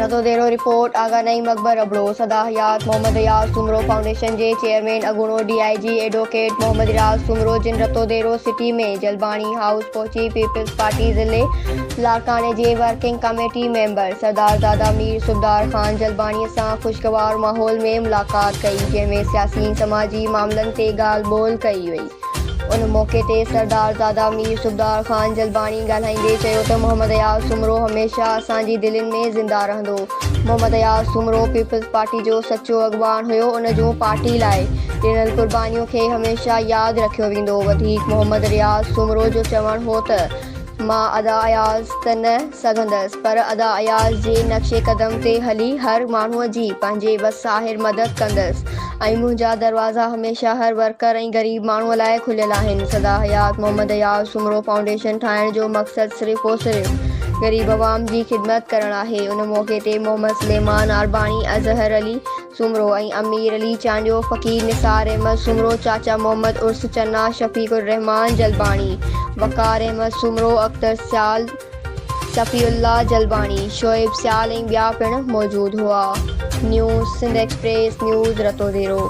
रतोदेरो report आगा नईम अकबर अबड़ो सदा हयात मोहम्मद रियाज़ Soomro foundation जे chairman अगूणो DIG advocate Mohammad रियाज़ सुमरो जिन रतोदेरो सिटी में जलबाणी हाउस पहुंची पीपल्स पार्टी ज़िले लाड़काने जे वर्किंग कमेटी मेंबर सरदार दादा मीर सुबदार खान जलबाणी सां खुशगवार माहौल में मुलाक़ात कई जंहिंमें सियासी समाजी मामलन ते ॻाल्हि ॿोल कई वई। उन मौके ते सरदार दादा मीर सुबदार खान जलबाणी ॻाल्हाईंदे चयो त मोहम्मद रियाज़ सुमरो हमेशह असांजी दिलनि में ज़िंदा रहंदो। मोहम्मद रियाज़ सुमरो पीपल्स पार्टी जो सचो अॻवान हुयो। उन जूं पार्टी लाइ ॾिनल क़ुर्बानियूं खे हमेशह यादि रखियो वेंदो। वधीक मोहम्मद रियाज़ सुमरो जो चवणु हो त मां अदा अयाज़ त न सघंदसि पर अदा अयाज़ जे नक्शे क़दम ते हली हर माण्हूअ जी पंहिंजे वस ज़ाहिर मदद कंदसि ऐं मुंहिंजा दरवाज़ा हमेशह हर वर्कर ऐं ग़रीब माण्हूअ लाइ खुलियल आहिनि। सदा हयात मोहम्मद रियाज़ सुमरो फाउंडेशन ठाहिण जो मक़सदु सिर्फ़ ग़रीब अवाम जी ख़िदमत करणु आहे। उन मौक़े ते मोहम्मद सुलेमान आरबाणी अज़हर अली सुमरो ऐं अमीर अली चांडियो फ़क़ीर निसार अहमद सुमरो चाचा मोहम्मद उर्स चन्ना शफ़ीकुर रहमान जलबाणी वक़ार अहमद सुमरो अख्तर सियाल सफ़ीउल्लाह जलबाणी शोएब सियाल ऐं ॿिया पिणु मौजूदु हुआ। News Sindh Express news रतोदेरो।